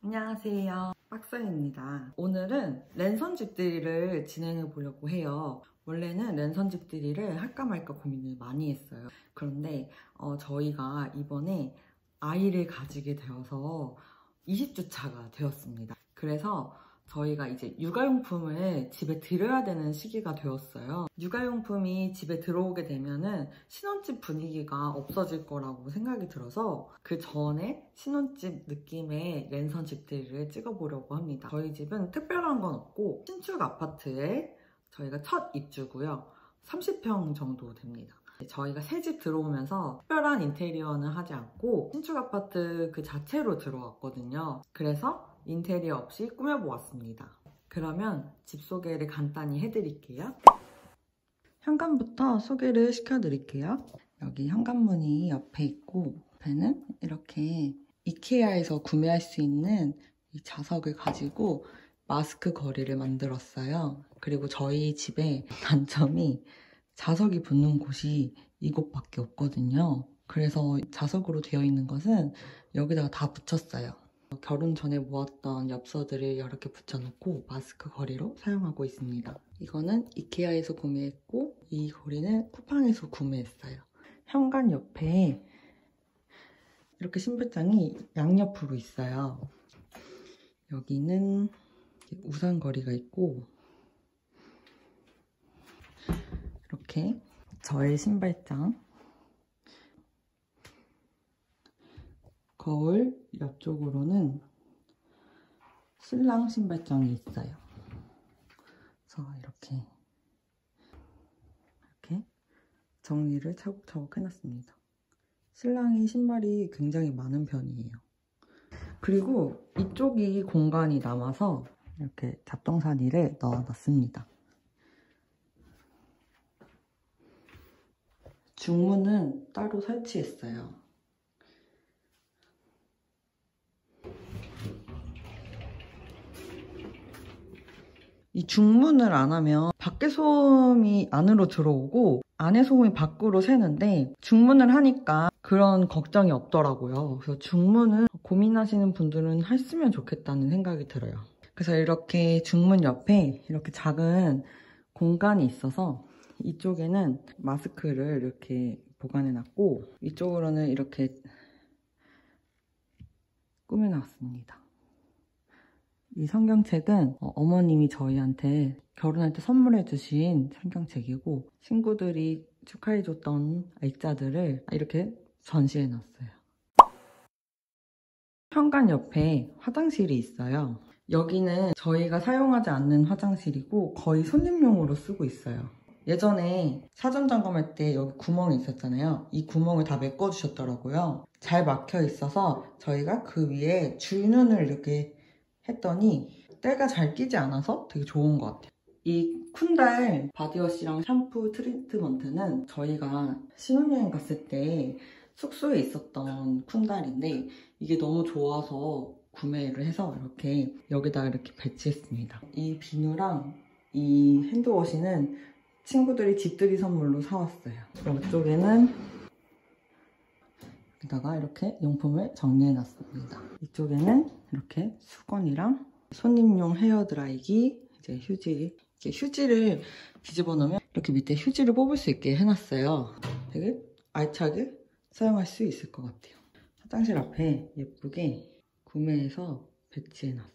안녕하세요, 박서입니다. 오늘은 랜선 집들이를 진행해 보려고 해요. 원래는 랜선 집들이를 할까 말까 고민을 많이 했어요. 그런데 저희가 이번에 아이를 가지게 되어서 20주 차가 되었습니다. 그래서 저희가 이제 육아용품을 집에 들여야 되는 시기가 되었어요. 육아용품이 집에 들어오게 되면은 신혼집 분위기가 없어질 거라고 생각이 들어서 그 전에 신혼집 느낌의 랜선 집들이를 찍어보려고 합니다. 저희 집은 특별한 건 없고 신축 아파트에 저희가 첫 입주고요. 30평 정도 됩니다. 저희가 새 집 들어오면서 특별한 인테리어는 하지 않고 신축 아파트 그 자체로 들어왔거든요. 그래서 인테리어 없이 꾸며보았습니다. 그러면 집 소개를 간단히 해드릴게요. 현관부터 소개를 시켜드릴게요. 여기 현관문이 옆에 있고 옆에는 이렇게 이케아에서 구매할 수 있는 이 자석을 가지고 마스크 거리를 만들었어요. 그리고 저희 집의 단점이 자석이 붙는 곳이 이곳밖에 없거든요. 그래서 자석으로 되어 있는 것은 여기다가 다 붙였어요. 결혼 전에 모았던 엽서들을 여러 개 붙여놓고 마스크 거리로 사용하고 있습니다. 이거는 이케아에서 구매했고 이 거리는 쿠팡에서 구매했어요. 현관 옆에 이렇게 신발장이 양옆으로 있어요. 여기는 우산 거리가 있고 이렇게 저의 신발장, 거울 옆쪽으로는 신랑 신발장이 있어요. 그래서 이렇게 정리를 차곡차곡 해놨습니다. 신랑이 신발이 굉장히 많은 편이에요. 그리고 이쪽이 공간이 남아서 이렇게 잡동사니를 넣어놨습니다. 중문은 따로 설치했어요. 이 중문을 안 하면 밖에 소음이 안으로 들어오고 안에 소음이 밖으로 새는데 중문을 하니까 그런 걱정이 없더라고요. 그래서 중문은 고민하시는 분들은 했으면 좋겠다는 생각이 들어요. 그래서 이렇게 중문 옆에 이렇게 작은 공간이 있어서 이쪽에는 마스크를 이렇게 보관해놨고 이쪽으로는 이렇게 꾸며놨습니다. 이 성경책은 어머님이 저희한테 결혼할 때 선물해주신 성경책이고 친구들이 축하해줬던 액자들을 이렇게 전시해놨어요. 현관 옆에 화장실이 있어요. 여기는 저희가 사용하지 않는 화장실이고 거의 손님용으로 쓰고 있어요. 예전에 사전 점검할 때 여기 구멍이 있었잖아요. 이 구멍을 다 메꿔주셨더라고요. 잘 막혀 있어서 저희가 그 위에 줄눈을 이렇게 했더니 때가 잘 끼지 않아서 되게 좋은 것 같아요. 이 쿤달 바디워시랑 샴푸 트리트먼트는 저희가 신혼여행 갔을 때 숙소에 있었던 쿤달인데 이게 너무 좋아서 구매를 해서 이렇게 여기다가 이렇게 배치했습니다. 이 비누랑 이 핸드워시는 친구들이 집들이 선물로 사왔어요. 이쪽에는 여기다가 이렇게 용품을 정리해놨습니다. 이쪽에는 이렇게 수건이랑 손님용 헤어드라이기, 이제 휴지, 이렇게 휴지를 뒤집어 놓으면 이렇게 밑에 휴지를 뽑을 수 있게 해놨어요. 되게 알차게 사용할 수 있을 것 같아요. 화장실 앞에 예쁘게 구매해서 배치해놨어요.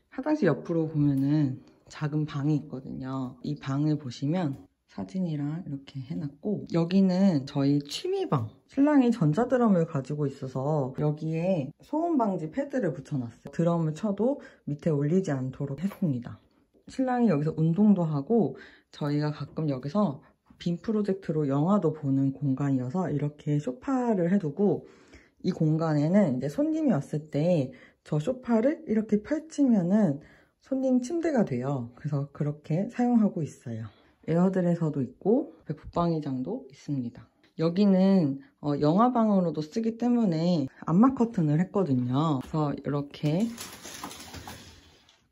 화장실 옆으로 보면은 작은 방이 있거든요. 이 방을 보시면 사진이랑 이렇게 해놨고 여기는 저희 취미방. 신랑이 전자드럼을 가지고 있어서 여기에 소음방지 패드를 붙여놨어요. 드럼을 쳐도 밑에 올리지 않도록 했습니다. 신랑이 여기서 운동도 하고 저희가 가끔 여기서 빔 프로젝트로 영화도 보는 공간이어서 이렇게 소파를 해두고 이 공간에는 이제 손님이 왔을 때 저 소파를 이렇게 펼치면은 손님 침대가 돼요. 그래서 그렇게 사용하고 있어요. 에어드레서도 있고 붙박이장도 있습니다. 여기는 영화방으로도 쓰기 때문에 암막 커튼을 했거든요. 그래서 이렇게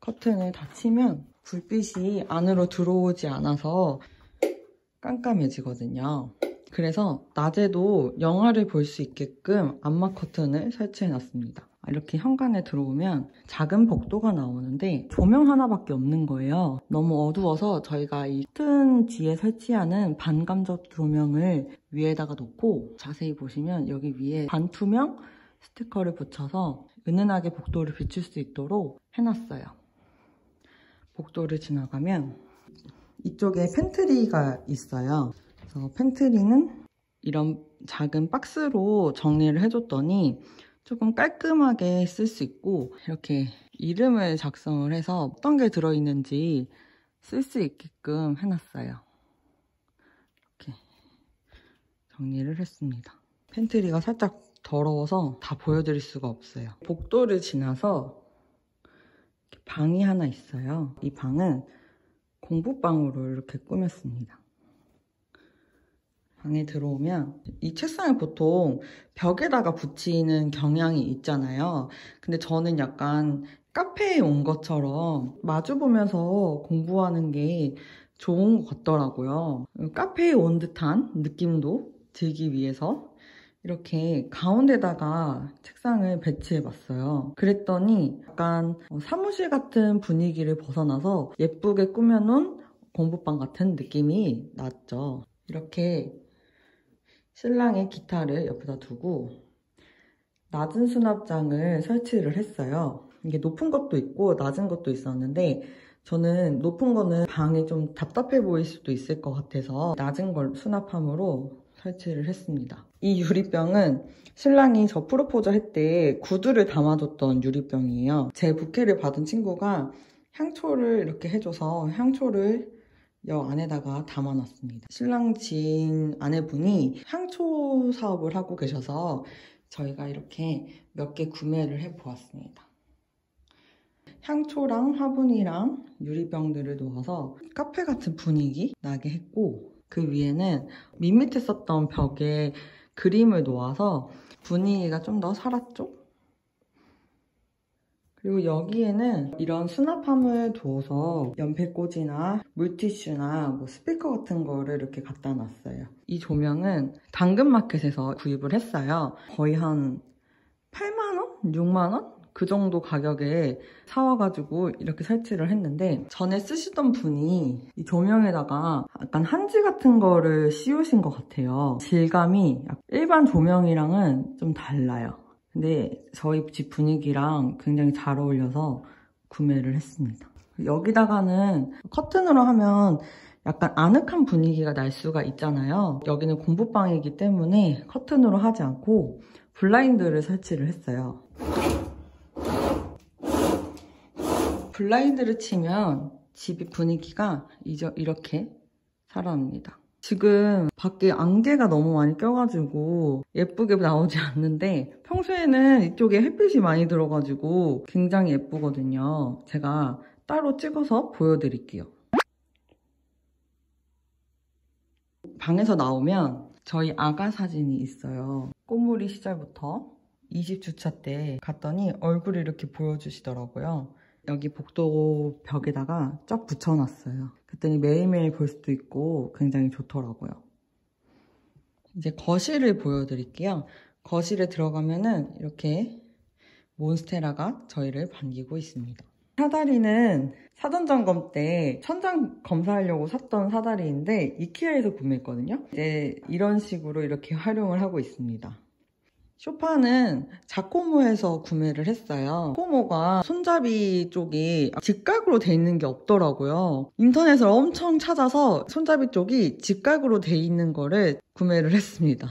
커튼을 닫히면 불빛이 안으로 들어오지 않아서 깜깜해지거든요. 그래서 낮에도 영화를 볼 수 있게끔 암막 커튼을 설치해놨습니다. 이렇게 현관에 들어오면 작은 복도가 나오는데 조명 하나밖에 없는 거예요. 너무 어두워서 저희가 이 커튼 뒤에 설치하는 반감적 조명을 위에다가 놓고 자세히 보시면 여기 위에 반투명 스티커를 붙여서 은은하게 복도를 비출 수 있도록 해놨어요. 복도를 지나가면 이쪽에 팬트리가 있어요. 그래서 팬트리는 이런 작은 박스로 정리를 해줬더니 조금 깔끔하게 쓸 수 있고 이렇게 이름을 작성을 해서 어떤 게 들어있는지 쓸 수 있게끔 해놨어요. 이렇게 정리를 했습니다. 팬트리가 살짝 더러워서 다 보여드릴 수가 없어요. 복도를 지나서 방이 하나 있어요. 이 방은 공부방으로 이렇게 꾸몄습니다. 방에 들어오면 이 책상을 보통 벽에다가 붙이는 경향이 있잖아요. 근데 저는 약간 카페에 온 것처럼 마주보면서 공부하는 게 좋은 것 같더라고요. 카페에 온 듯한 느낌도 들기 위해서 이렇게 가운데다가 책상을 배치해봤어요. 그랬더니 약간 사무실 같은 분위기를 벗어나서 예쁘게 꾸며놓은 공부방 같은 느낌이 났죠. 이렇게 신랑의 기타를 옆에다 두고 낮은 수납장을 설치를 했어요. 이게 높은 것도 있고 낮은 것도 있었는데 저는 높은 거는 방이 좀 답답해 보일 수도 있을 것 같아서 낮은 걸 수납함으로 설치를 했습니다. 이 유리병은 신랑이 저 프로포즈 할 때 구두를 담아뒀던 유리병이에요. 제 부케를 받은 친구가 향초를 이렇게 해줘서 향초를 여 안에다가 담아놨습니다. 신랑 지인 아내분이 향초 사업을 하고 계셔서 저희가 이렇게 몇 개 구매를 해보았습니다. 향초랑 화분이랑 유리병들을 놓아서 카페 같은 분위기 나게 했고 그 위에는 밋밋해 썼던 벽에 그림을 놓아서 분위기가 좀 더 살았죠? 그리고 여기에는 이런 수납함을 두어서 연필꽂이나 물티슈나 뭐 스피커 같은 거를 이렇게 갖다 놨어요. 이 조명은 당근마켓에서 구입을 했어요. 거의 한 8만원? 6만원? 그 정도 가격에 사와가지고 이렇게 설치를 했는데 전에 쓰시던 분이 이 조명에다가 약간 한지 같은 거를 씌우신 것 같아요. 질감이 일반 조명이랑은 좀 달라요. 근데 저희 집 분위기랑 굉장히 잘 어울려서 구매를 했습니다. 여기다가는 커튼으로 하면 약간 아늑한 분위기가 날 수가 있잖아요. 여기는 공부방이기 때문에 커튼으로 하지 않고 블라인드를 설치를 했어요. 블라인드를 치면 집 분위기가 이렇게 살아납니다. 지금 밖에 안개가 너무 많이 껴가지고 예쁘게 나오지 않는데 평소에는 이쪽에 햇빛이 많이 들어가지고 굉장히 예쁘거든요. 제가 따로 찍어서 보여드릴게요. 방에서 나오면 저희 아가 사진이 있어요. 꽃무리 시절부터 20주차 때 갔더니 얼굴을 이렇게 보여주시더라고요. 여기 복도 벽에다가 쫙 붙여놨어요. 그랬더니 매일매일 볼 수도 있고 굉장히 좋더라고요. 이제 거실을 보여드릴게요. 거실에 들어가면은 이렇게 몬스테라가 저희를 반기고 있습니다. 사다리는 사전 점검 때 천장 검사하려고 샀던 사다리인데 이케아에서 구매했거든요. 이제 이런 식으로 이렇게 활용을 하고 있습니다. 소파는 자코모에서 구매를 했어요. 자코모가 손잡이 쪽이 직각으로 돼 있는 게 없더라고요. 인터넷을 엄청 찾아서 손잡이 쪽이 직각으로 돼 있는 거를 구매를 했습니다.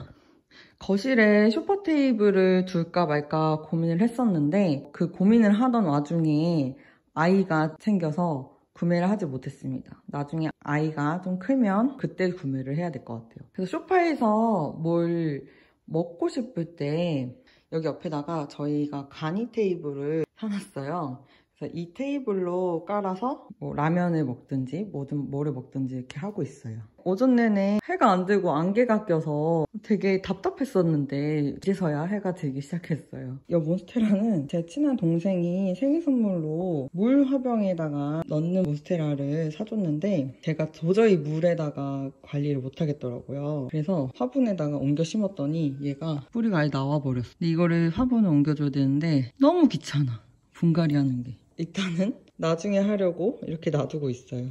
거실에 소파 테이블을 둘까 말까 고민을 했었는데 그 고민을 하던 와중에 아이가 생겨서 구매를 하지 못했습니다. 나중에 아이가 좀 크면 그때 구매를 해야 될 것 같아요. 그래서 소파에서 뭘 먹고 싶을 때 여기 옆에다가 저희가 간이 테이블을 사놨어요. 그래서 이 테이블로 깔아서 뭐 라면을 먹든지 뭐를 먹든지 이렇게 하고 있어요. 오전 내내 해가 안 들고 안개가 껴서 되게 답답했었는데 이제서야 해가 들기 시작했어요. 이 몬스테라는 제 친한 동생이 생일 선물로 물 화병에다가 넣는 몬스테라를 사줬는데 제가 도저히 물에다가 관리를 못하겠더라고요. 그래서 화분에다가 옮겨 심었더니 얘가 뿌리가 아예 나와버렸어. 근데 이거를 화분에 옮겨줘야 되는데 너무 귀찮아. 분갈이 하는 게. 일단은 나중에 하려고 이렇게 놔두고 있어요.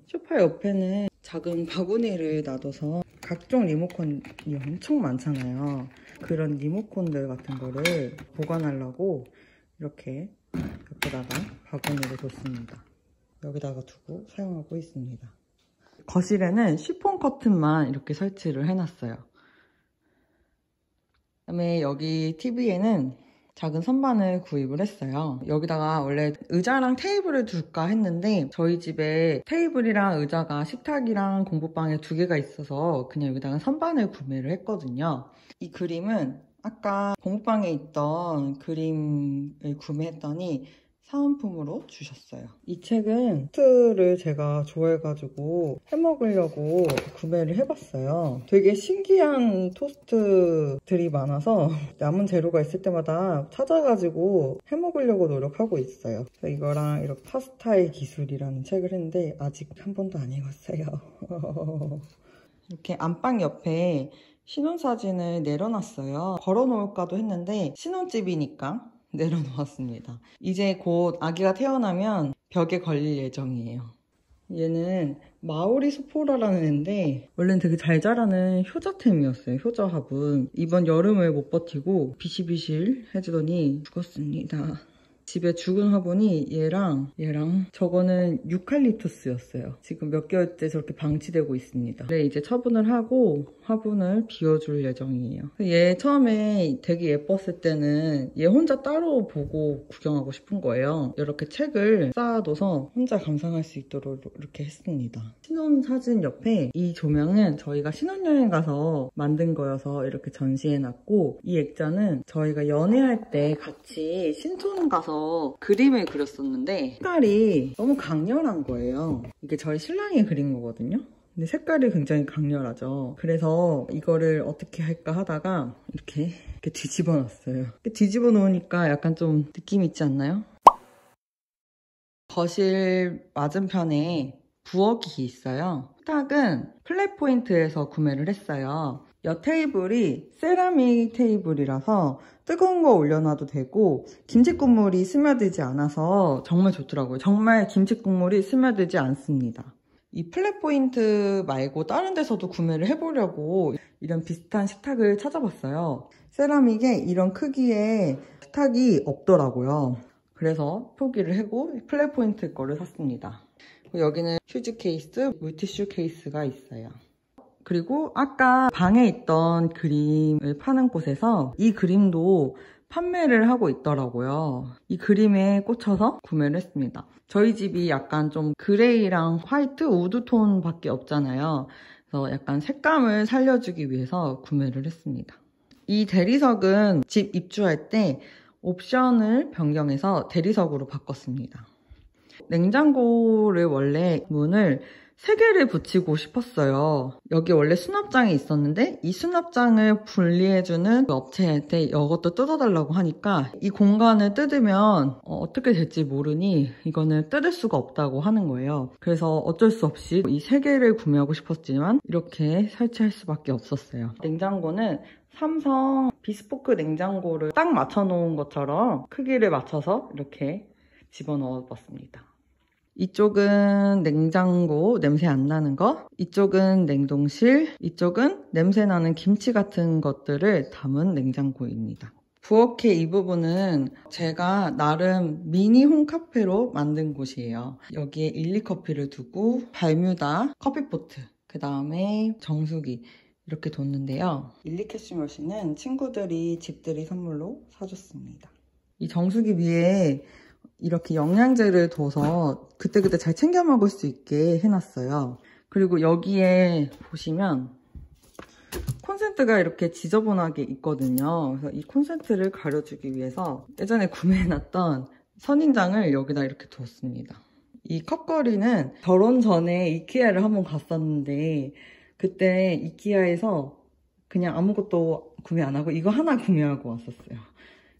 소파 옆에는 작은 바구니를 놔둬서 각종 리모컨이 엄청 많잖아요. 그런 리모컨들 같은 거를 보관하려고 이렇게 옆에다가 바구니를 뒀습니다. 여기다가 두고 사용하고 있습니다. 거실에는 쉬폰 커튼만 이렇게 설치를 해놨어요. 그다음에 여기 TV에는 작은 선반을 구입을 했어요. 여기다가 원래 의자랑 테이블을 둘까 했는데 저희 집에 테이블이랑 의자가 식탁이랑 공부방에 2개가 있어서 그냥 여기다가 선반을 구매를 했거든요. 이 그림은 아까 공부방에 있던 그림을 구매했더니 사은품으로 주셨어요. 이 책은 토스트를 제가 좋아해가지고 해먹으려고 구매를 해봤어요. 되게 신기한 토스트들이 많아서 남은 재료가 있을 때마다 찾아가지고 해먹으려고 노력하고 있어요. 그래서 이거랑 이렇게 파스타의 기술이라는 책을 했는데 아직 한 번도 안 읽었어요. 이렇게 안방 옆에 신혼사진을 내려놨어요. 걸어놓을까도 했는데 신혼집이니까 내려놓았습니다. 이제 곧 아기가 태어나면 벽에 걸릴 예정이에요. 얘는 마오리스포라라는 애인데 원래는 되게 잘 자라는 효자템이었어요. 효자 화분. 이번 여름을 못 버티고 비실비실 해주더니 죽었습니다. 집에 죽은 화분이 얘랑 저거는 유칼립투스였어요. 지금 몇 개월째 저렇게 방치되고 있습니다. 네, 이제 처분을 하고 화분을 비워줄 예정이에요. 얘 처음에 되게 예뻤을 때는 얘 혼자 따로 보고 구경하고 싶은 거예요. 이렇게 책을 쌓아둬서 혼자 감상할 수 있도록 이렇게 했습니다. 신혼사진 옆에 이 조명은 저희가 신혼여행 가서 만든 거여서 이렇게 전시해놨고 이 액자는 저희가 연애할 때 같이 신촌 가서 그림을 그렸었는데 색깔이 너무 강렬한 거예요. 이게 저희 신랑이 그린 거거든요. 근데 색깔이 굉장히 강렬하죠. 그래서 이거를 어떻게 할까 하다가 이렇게 뒤집어 놨어요. 뒤집어 놓으니까 약간 좀 느낌 있지 않나요? 거실 맞은편에 부엌이 있어요. 식탁은 플랫포인트에서 구매를 했어요. 이 테이블이 세라믹 테이블이라서 뜨거운 거 올려놔도 되고 김치 국물이 스며들지 않아서 정말 좋더라고요. 정말 김치 국물이 스며들지 않습니다. 이 플랫포인트 말고 다른 데서도 구매를 해보려고 이런 비슷한 식탁을 찾아봤어요. 세라믹에 이런 크기의 식탁이 없더라고요. 그래서 포기를 하고 플랫포인트 거를 샀습니다. 여기는 휴지 케이스, 물티슈 케이스가 있어요. 그리고 아까 방에 있던 그림을 파는 곳에서 이 그림도 판매를 하고 있더라고요. 이 그림에 꽂혀서 구매를 했습니다. 저희 집이 약간 좀 그레이랑 화이트, 우드톤 밖에 없잖아요. 그래서 약간 색감을 살려주기 위해서 구매를 했습니다. 이 대리석은 집 입주할 때 옵션을 변경해서 대리석으로 바꿨습니다. 냉장고를 원래 문을 3개를 붙이고 싶었어요. 여기 원래 수납장이 있었는데 이 수납장을 분리해주는 업체한테 이것도 뜯어달라고 하니까 이 공간을 뜯으면 어떻게 될지 모르니 이거는 뜯을 수가 없다고 하는 거예요. 그래서 어쩔 수 없이 이 3개를 구매하고 싶었지만 이렇게 설치할 수밖에 없었어요. 냉장고는 삼성 비스포크 냉장고를 딱 맞춰놓은 것처럼 크기를 맞춰서 이렇게 집어넣어 봤습니다. 이쪽은 냉장고 냄새 안 나는 거, 이쪽은 냉동실, 이쪽은 냄새 나는 김치 같은 것들을 담은 냉장고입니다. 부엌의 이 부분은 제가 나름 미니 홈카페로 만든 곳이에요. 여기에 일리커피를 두고 발뮤다 커피포트, 그 다음에 정수기 이렇게 뒀는데요. 일리캐시머신은 집들이 선물로 사줬습니다. 이 정수기 위에 이렇게 영양제를 둬서 그때그때 잘 챙겨 먹을 수 있게 해놨어요. 그리고 여기에 보시면 콘센트가 이렇게 지저분하게 있거든요. 그래서 이 콘센트를 가려주기 위해서 예전에 구매해놨던 선인장을 여기다 이렇게 두었습니다. 이 컵걸이는 결혼 전에 이케아를 한번 갔었는데 그때 이케아에서 그냥 아무것도 구매 안 하고 이거 하나 구매하고 왔었어요.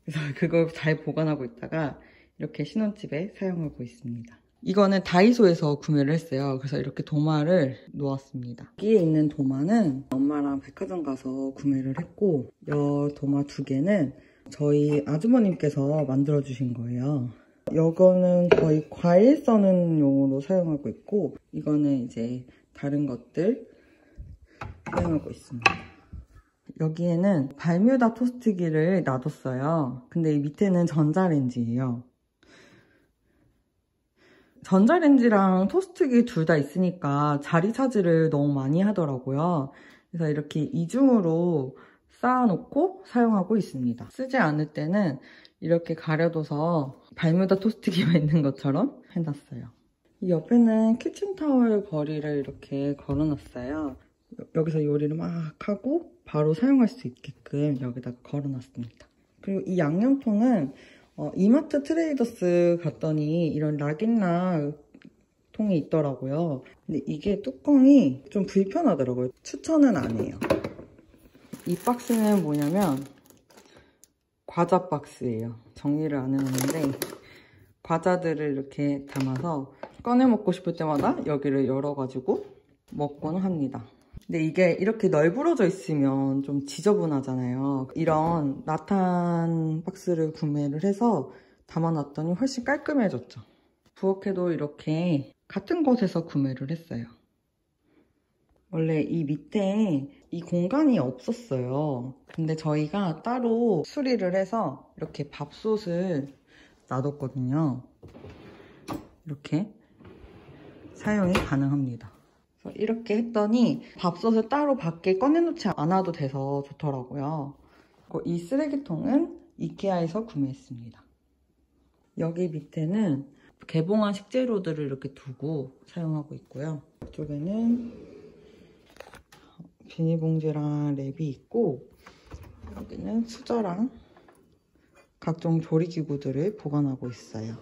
그래서 그걸 잘 보관하고 있다가 이렇게 신혼집에 사용하고 있습니다. 이거는 다이소에서 구매를 했어요. 그래서 이렇게 도마를 놓았습니다. 여기에 있는 도마는 엄마랑 백화점 가서 구매를 했고 이 도마 2개는 저희 아주머님께서 만들어주신 거예요. 이거는 거의 과일 써는 용으로 사용하고 있고 이거는 이제 다른 것들 사용하고 있습니다. 여기에는 발뮤다 토스트기를 놔뒀어요. 근데 이 밑에는 전자레인지예요. 전자레인지랑 토스트기 둘 다 있으니까 자리 차지를 너무 많이 하더라고요. 그래서 이렇게 이중으로 쌓아놓고 사용하고 있습니다. 쓰지 않을 때는 이렇게 가려둬서 발뮤다 토스트기가 있는 것처럼 해놨어요. 이 옆에는 키친타월 거리를 이렇게 걸어놨어요. 여기서 요리를 막 하고 바로 사용할 수 있게끔 여기다가 걸어놨습니다. 그리고 이 양념통은 이마트 트레이더스 갔더니 이런 락인락 통이 있더라고요. 근데 이게 뚜껑이 좀 불편하더라고요. 추천은 안 해요. 이 박스는 뭐냐면 과자 박스예요. 정리를 안 해놨는데 과자들을 이렇게 담아서 꺼내 먹고 싶을 때마다 여기를 열어가지고 먹곤 합니다. 근데 이게 이렇게 널브러져 있으면 좀 지저분하잖아요. 이런 라탄 박스를 구매를 해서 담아놨더니 훨씬 깔끔해졌죠. 부엌에도 이렇게 같은 곳에서 구매를 했어요. 원래 이 밑에 이 공간이 없었어요. 근데 저희가 따로 수리를 해서 이렇게 밥솥을 놔뒀거든요. 이렇게 사용이 가능합니다. 그래서 이렇게 했더니 밥솥을 따로 밖에 꺼내놓지 않아도 돼서 좋더라고요. 이 쓰레기통은 이케아에서 구매했습니다. 여기 밑에는 개봉한 식재료들을 이렇게 두고 사용하고 있고요. 이쪽에는 비닐봉지랑 랩이 있고 여기는 수저랑 각종 조리기구들을 보관하고 있어요.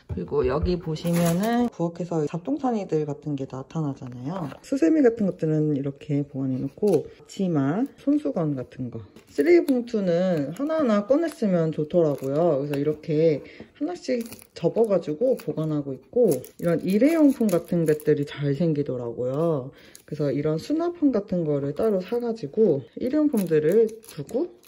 그리고 여기 보시면은 부엌에서 잡동사니들 같은 게 나타나잖아요. 수세미 같은 것들은 이렇게 보관해놓고 치마, 손수건 같은 거. 쓰레기 봉투는 하나하나 꺼냈으면 좋더라고요. 그래서 이렇게 하나씩 접어가지고 보관하고 있고 이런 일회용품 같은 것들이 잘 생기더라고요. 그래서 이런 수납함 같은 거를 따로 사가지고 일회용품들을 두고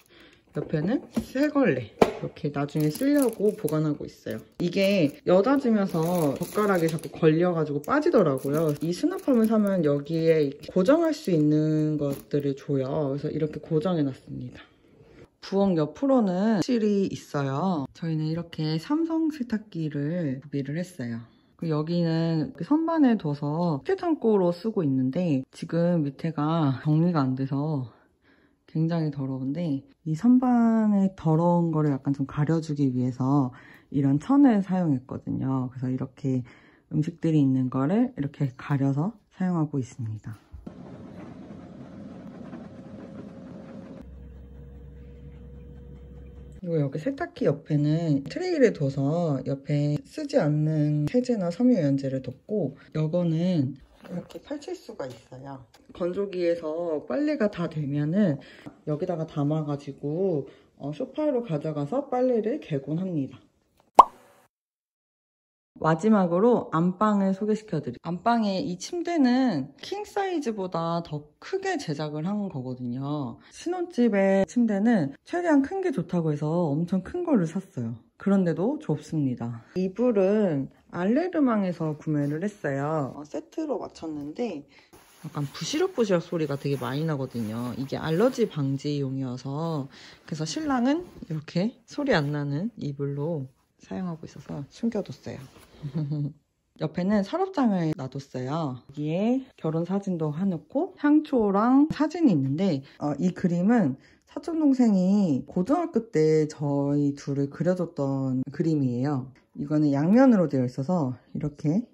옆에는 새걸레 이렇게 나중에 쓰려고 보관하고 있어요. 이게 여닫으면서 젓가락이 자꾸 걸려가지고 빠지더라고요. 이 수납함을 사면 여기에 고정할 수 있는 것들을 줘요. 그래서 이렇게 고정해놨습니다. 부엌 옆으로는 실이 있어요. 저희는 이렇게 삼성 세탁기를 구비를 했어요. 여기는 선반에 둬서 식재창고로 쓰고 있는데 지금 밑에가 정리가 안 돼서 굉장히 더러운데 이 선반의 더러운 거를 약간 좀 가려주기 위해서 이런 천을 사용했거든요. 그래서 이렇게 음식들이 있는 거를 이렇게 가려서 사용하고 있습니다. 그리고 여기 세탁기 옆에는 트레이를 둬서 옆에 쓰지 않는 세제나 섬유유연제를 뒀고 이거는 이렇게 펼칠 수가 있어요. 건조기에서 빨래가 다 되면은 여기다가 담아가지고 소파로 가져가서 빨래를 개곤합니다. 마지막으로 안방을 소개시켜드릴게요. 안방의 이 침대는 킹 사이즈보다 더 크게 제작을 한 거거든요. 신혼집의 침대는 최대한 큰 게 좋다고 해서 엄청 큰 거를 샀어요. 그런데도 좁습니다. 이불은 알레르망에서 구매를 했어요. 세트로 맞췄는데 약간 부시럭부시럭 소리가 되게 많이 나거든요. 이게 알러지 방지용이어서 그래서 신랑은 이렇게 소리 안 나는 이불로 사용하고 있어서 숨겨뒀어요. 옆에는 서랍장을 놔뒀어요. 여기에 결혼 사진도 해놓고 향초랑 사진이 있는데 이 그림은 사촌동생이 고등학교 때 저희 둘을 그려줬던 그림이에요. 이거는 양면으로 되어 있어서 이렇게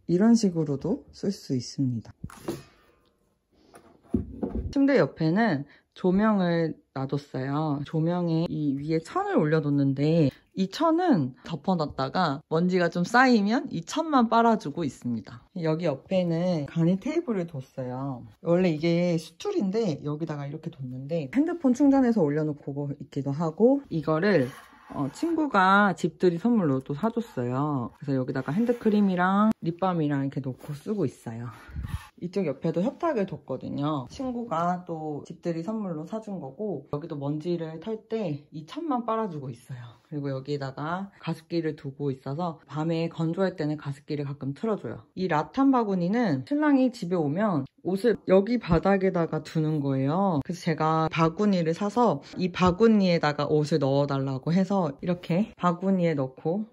이런 식으로도 쓸 수 있습니다. 침대 옆에는 조명을 놔뒀어요. 조명에 이 위에 천을 올려뒀는데 이 천은 덮어놨다가 먼지가 좀 쌓이면 이 천만 빨아주고 있습니다. 여기 옆에는 간이 테이블을 뒀어요. 원래 이게 수툴인데 여기다가 이렇게 뒀는데 핸드폰 충전해서 올려놓고 있기도 하고, 이거를 친구가 집들이 선물로 또 사줬어요. 그래서 여기다가 핸드크림이랑 립밤이랑 이렇게 놓고 쓰고 있어요. 이쪽 옆에도 협탁을 뒀거든요. 친구가 또 집들이 선물로 사준 거고, 여기도 먼지를 털 때 이 천만 빨아주고 있어요. 그리고 여기다가 가습기를 두고 있어서 밤에 건조할 때는 가습기를 가끔 틀어줘요. 이 라탄 바구니는 신랑이 집에 오면 옷을 여기 바닥에다가 두는 거예요. 그래서 제가 바구니를 사서 이 바구니에다가 옷을 넣어달라고 해서 이렇게 바구니에 넣고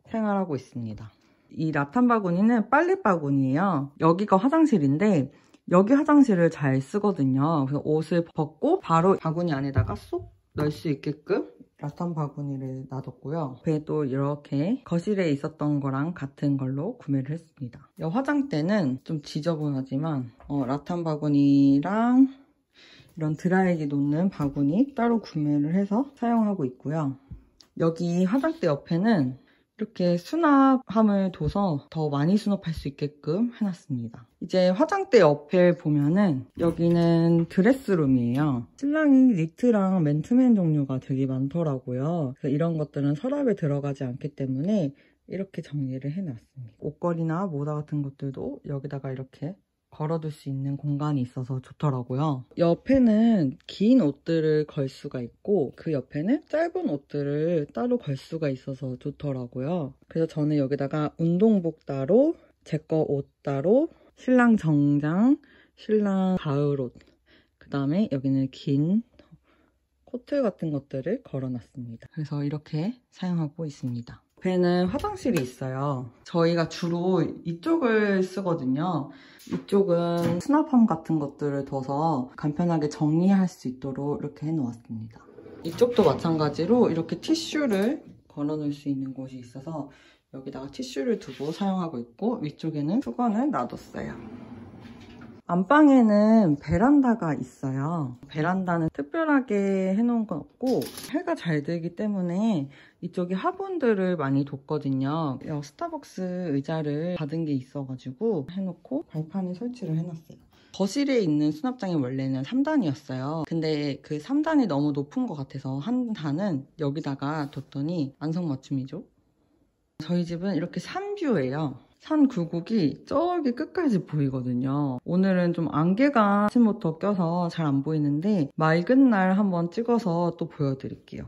생활하고 있습니다. 이 라탄 바구니는 빨래 바구니예요. 여기가 화장실인데 여기 화장실을 잘 쓰거든요. 그래서 옷을 벗고 바로 바구니 안에다가 쏙 넣을 수 있게끔 라탄 바구니를 놔뒀고요. 옆에 또 이렇게 거실에 있었던 거랑 같은 걸로 구매를 했습니다. 이 화장대는 좀 지저분하지만 라탄 바구니랑 이런 드라이기 놓는 바구니 따로 구매를 해서 사용하고 있고요. 여기 화장대 옆에는 이렇게 수납함을 둬서 더 많이 수납할 수 있게끔 해놨습니다. 이제 화장대 옆에 보면은 여기는 드레스룸이에요. 신랑이 니트랑 맨투맨 종류가 되게 많더라고요. 그래서 이런 것들은 서랍에 들어가지 않기 때문에 이렇게 정리를 해놨습니다. 옷걸이나 모자 같은 것들도 여기다가 이렇게 걸어둘 수 있는 공간이 있어서 좋더라고요. 옆에는 긴 옷들을 걸 수가 있고 그 옆에는 짧은 옷들을 따로 걸 수가 있어서 좋더라고요. 그래서 저는 여기다가 운동복 따로, 제 거 옷 따로, 신랑 정장, 신랑 가을옷, 그 다음에 여기는 긴 코트 같은 것들을 걸어놨습니다. 그래서 이렇게 사용하고 있습니다. 옆에는 화장실이 있어요. 저희가 주로 이쪽을 쓰거든요. 이쪽은 수납함 같은 것들을 둬서 간편하게 정리할 수 있도록 이렇게 해놓았습니다. 이쪽도 마찬가지로 이렇게 티슈를 걸어놓을 수 있는 곳이 있어서 여기다가 티슈를 두고 사용하고 있고, 위쪽에는 수건을 놔뒀어요. 안방에는 베란다가 있어요. 베란다는 특별하게 해놓은 건 없고 해가 잘 들기 때문에 이쪽에 화분들을 많이 뒀거든요. 스타벅스 의자를 받은 게 있어가지고 해놓고 발판에 설치를 해놨어요. 거실에 있는 수납장이 원래는 3단이었어요. 근데 그 3단이 너무 높은 것 같아서 한 단은 여기다가 뒀더니 안성맞춤이죠. 저희 집은 이렇게 산뷰예요. 산 굴곡이 저기 끝까지 보이거든요. 오늘은 좀 안개가 아침부터 껴서 잘 안 보이는데 맑은 날 한번 찍어서 또 보여드릴게요.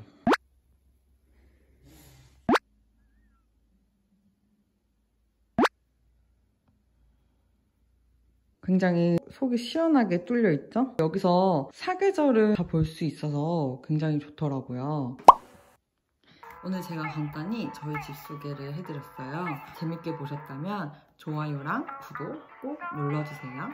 굉장히 속이 시원하게 뚫려 있죠? 여기서 사계절을 다 볼 수 있어서 굉장히 좋더라고요. 오늘 제가 간단히 저희 집 소개를 해드렸어요. 재밌게 보셨다면 좋아요랑 구독 꼭 눌러주세요.